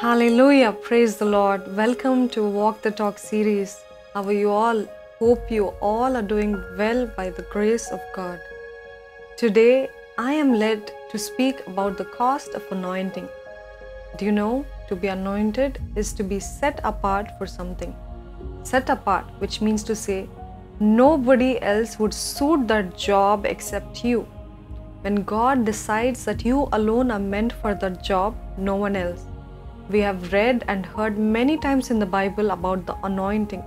Hallelujah, praise the Lord. Welcome to Walk the Talk series. How are you all? Hope you all are doing well by the grace of God. Today, I am led to speak about the cost of anointing. Do you know, to be anointed is to be set apart for something. Set apart, which means to say, nobody else would suit that job except you. When God decides that you alone are meant for that job, no one else. We have read and heard many times in the Bible about the anointing,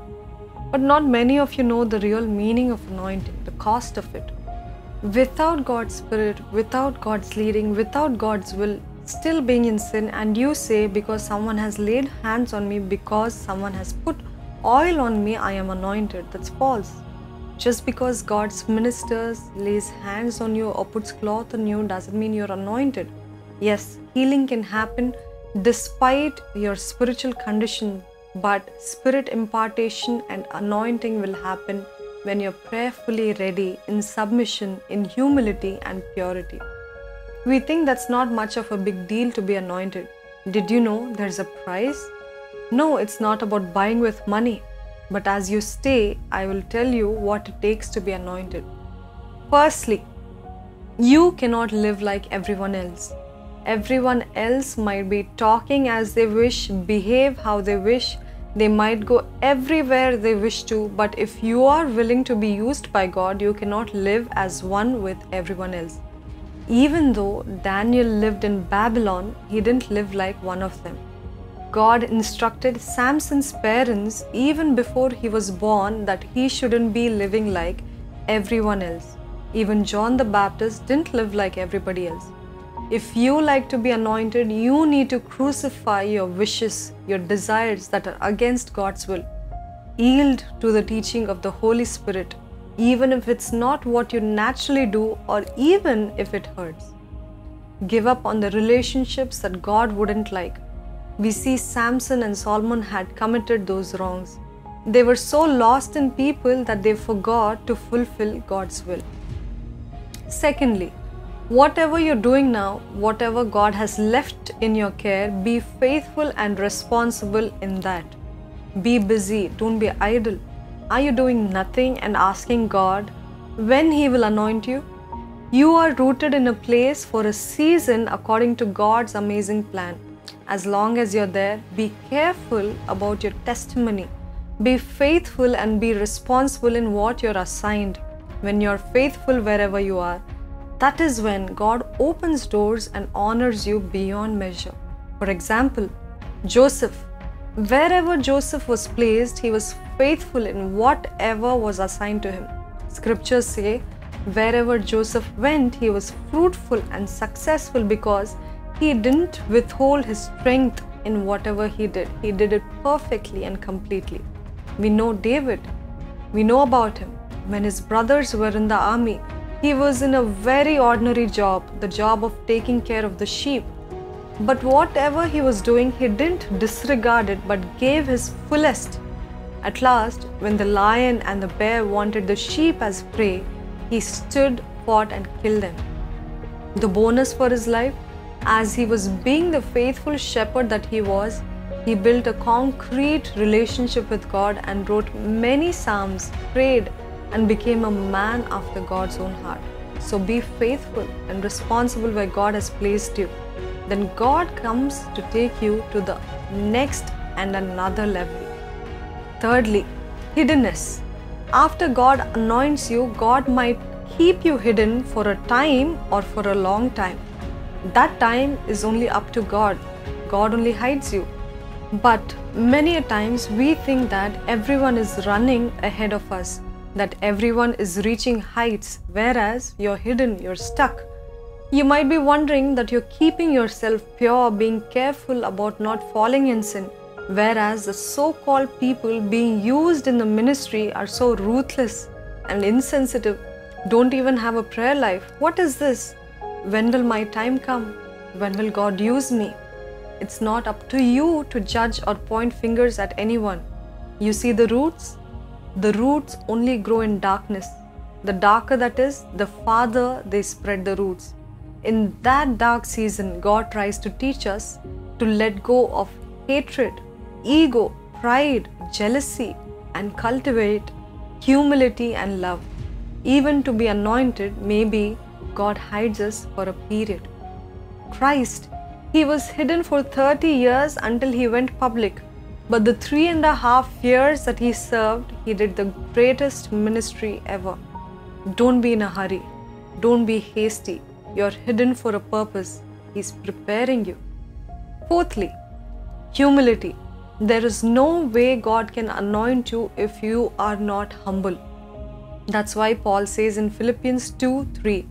but not many of you know the real meaning of anointing, the cost of it. Without God's Spirit, without God's leading, without God's will, still being in sin, and you say, because someone has laid hands on me, because someone has put oil on me, I am anointed. That's false. Just because God's ministers lays hands on you or puts cloth on you doesn't mean you're anointed. Yes, healing can happen despite your spiritual condition, but spirit impartation and anointing will happen when you're prayerfully ready, in submission, in humility and purity. We think that's not much of a big deal to be anointed. Did you know there's a price? No, it's not about buying with money. But as you stay, I will tell you what it takes to be anointed. Firstly, you cannot live like everyone else. Everyone else might be talking as they wish, behave how they wish, they might go everywhere they wish to, but if you are willing to be used by God, you cannot live as one with everyone else. Even though Daniel lived in Babylon, he didn't live like one of them. God instructed Samson's parents even before he was born that he shouldn't be living like everyone else. Even John the Baptist didn't live like everybody else. If you like to be anointed, you need to crucify your wishes, your desires that are against God's will. Yield to the teaching of the Holy Spirit, even if it's not what you naturally do or even if it hurts. Give up on the relationships that God wouldn't like. We see Samson and Solomon had committed those wrongs. They were so lost in people that they forgot to fulfill God's will. Secondly, whatever you're doing now, whatever God has left in your care, be faithful and responsible in that. Be busy, don't be idle. Are you doing nothing and asking God when He will anoint you? You are rooted in a place for a season according to God's amazing plan. As long as you're there, be careful about your testimony. Be faithful and be responsible in what you're assigned. When you're faithful wherever you are, that is when God opens doors and honors you beyond measure. For example, Joseph. Wherever Joseph was placed, he was faithful in whatever was assigned to him. Scriptures say, wherever Joseph went, he was fruitful and successful because he didn't withhold his strength in whatever he did. He did it perfectly and completely. We know David. We know about him. When his brothers were in the army, he was in a very ordinary job, the job of taking care of the sheep. But whatever he was doing, he didn't disregard it but gave his fullest. At last, when the lion and the bear wanted the sheep as prey, he stood, fought and killed them. The bonus for his life, as he was being the faithful shepherd that he was, he built a concrete relationship with God and wrote many psalms, prayed, and became a man after God's own heart. So be faithful and responsible where God has placed you. Then God comes to take you to the next and another level. Thirdly, hiddenness. After God anoints you, God might keep you hidden for a time or for a long time. That time is only up to God. God only hides you. But many a times we think that everyone is running ahead of us, that everyone is reaching heights, whereas you're hidden, you're stuck. You might be wondering that you're keeping yourself pure, being careful about not falling in sin, whereas the so-called people being used in the ministry are so ruthless and insensitive, don't even have a prayer life. What is this? When will my time come? When will God use me? It's not up to you to judge or point fingers at anyone. You see the roots? The roots only grow in darkness. The darker that is, the farther they spread the roots. In that dark season, God tries to teach us to let go of hatred, ego, pride, jealousy, and cultivate humility and love. Even to be anointed, maybe God hides us for a period. Christ, he was hidden for 30 years until he went public. But the 3.5 years that he served, he did the greatest ministry ever. Don't be in a hurry. Don't be hasty. You're hidden for a purpose. He's preparing you. Fourthly, humility. There is no way God can anoint you if you are not humble. That's why Paul says in Philippians 2:3,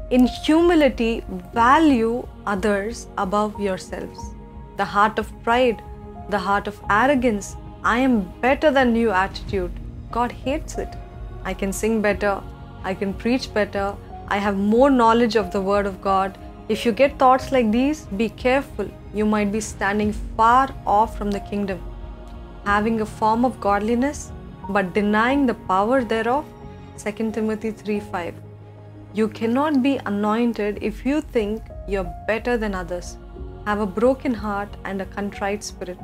in humility, value others above yourselves. The heart of pride, the heart of arrogance, I am better than you attitude, God hates it. I can sing better, I can preach better, I have more knowledge of the Word of God. If you get thoughts like these, be careful. You might be standing far off from the kingdom. Having a form of godliness, but denying the power thereof, 2 Timothy 3:5. You cannot be anointed if you think you're better than others. Have a broken heart and a contrite spirit.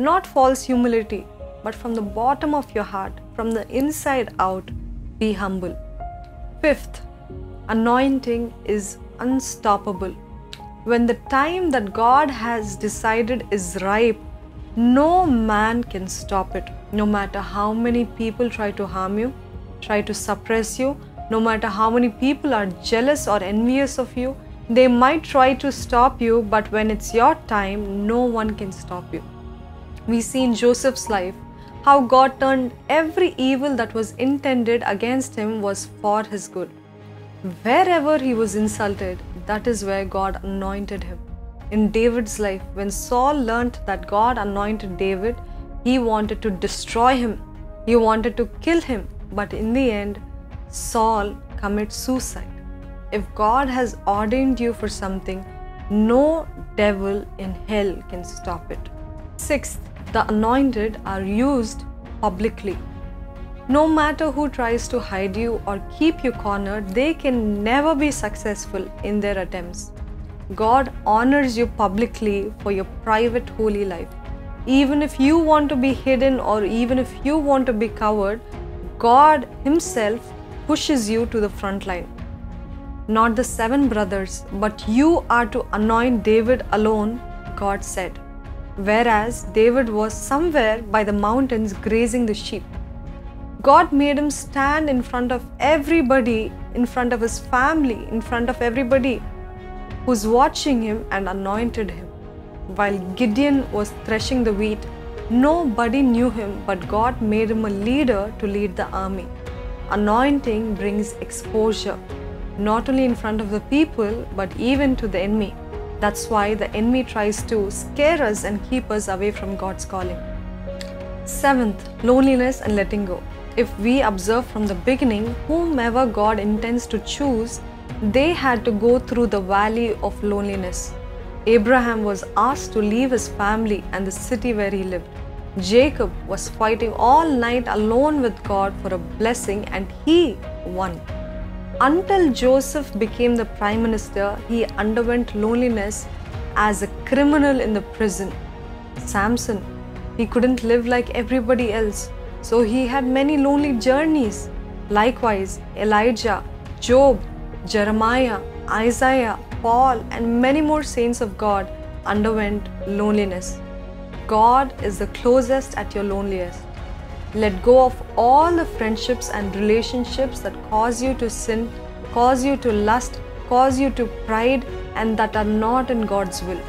Not false humility, but from the bottom of your heart, from the inside out, be humble. Fifth, anointing is unstoppable. When the time that God has decided is ripe, no man can stop it. No matter how many people try to harm you, try to suppress you, no matter how many people are jealous or envious of you, they might try to stop you, but when it's your time, no one can stop you. We see in Joseph's life how God turned every evil that was intended against him was for his good. Wherever he was insulted, that is where God anointed him. In David's life, when Saul learnt that God anointed David, he wanted to destroy him. He wanted to kill him. But in the end, Saul commits suicide. If God has ordained you for something, no devil in hell can stop it. Sixth, the anointed are used publicly. No matter who tries to hide you or keep you cornered, they can never be successful in their attempts. God honors you publicly for your private holy life. Even if you want to be hidden or even if you want to be covered, God Himself pushes you to the front line. Not the 7 brothers, but you are to anoint David alone, God said. Whereas David was somewhere by the mountains grazing the sheep. God made him stand in front of everybody, in front of his family, in front of everybody who's watching him and anointed him. While Gideon was threshing the wheat, nobody knew him, but God made him a leader to lead the army. Anointing brings exposure, not only in front of the people, but even to the enemy. That's why the enemy tries to scare us and keep us away from God's calling. 7th, loneliness and letting go. If we observe from the beginning, whomever God intends to choose, they had to go through the valley of loneliness. Abraham was asked to leave his family and the city where he lived. Jacob was fighting all night alone with God for a blessing and he won. Until Joseph became the prime minister, he underwent loneliness as a criminal in the prison. Samson, he couldn't live like everybody else, so he had many lonely journeys. Likewise, Elijah, Job, Jeremiah, Isaiah, Paul, and many more saints of God underwent loneliness. God is the closest at your loneliest. Let go of all the friendships and relationships that cause you to sin, cause you to lust, cause you to pride, and that are not in God's will.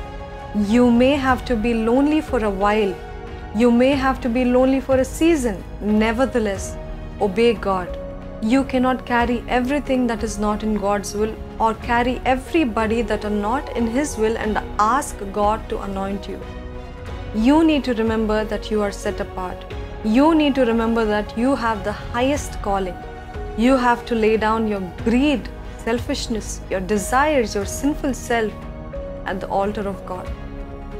You may have to be lonely for a while. You may have to be lonely for a season. Nevertheless, obey God. You cannot carry everything that is not in God's will or carry everybody that are not in His will and ask God to anoint you. You need to remember that you are set apart. You need to remember that you have the highest calling. You have to lay down your greed, selfishness, your desires, your sinful self at the altar of God.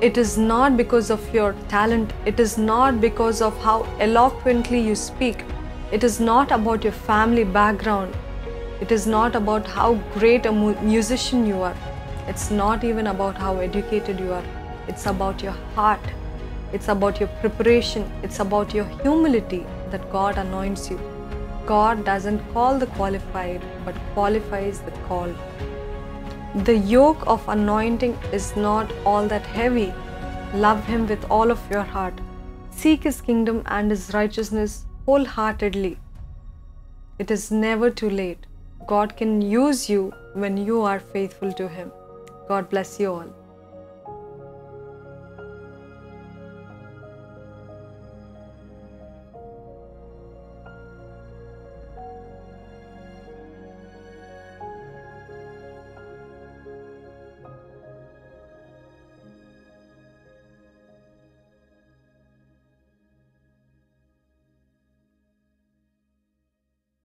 It is not because of your talent. It is not because of how eloquently you speak. It is not about your family background. It is not about how great a musician you are. It's not even about how educated you are. It's about your heart. It's about your preparation. It's about your humility that God anoints you. God doesn't call the qualified, but qualifies the called. The yoke of anointing is not all that heavy. Love Him with all of your heart. Seek His kingdom and His righteousness wholeheartedly. It is never too late. God can use you when you are faithful to Him. God bless you all.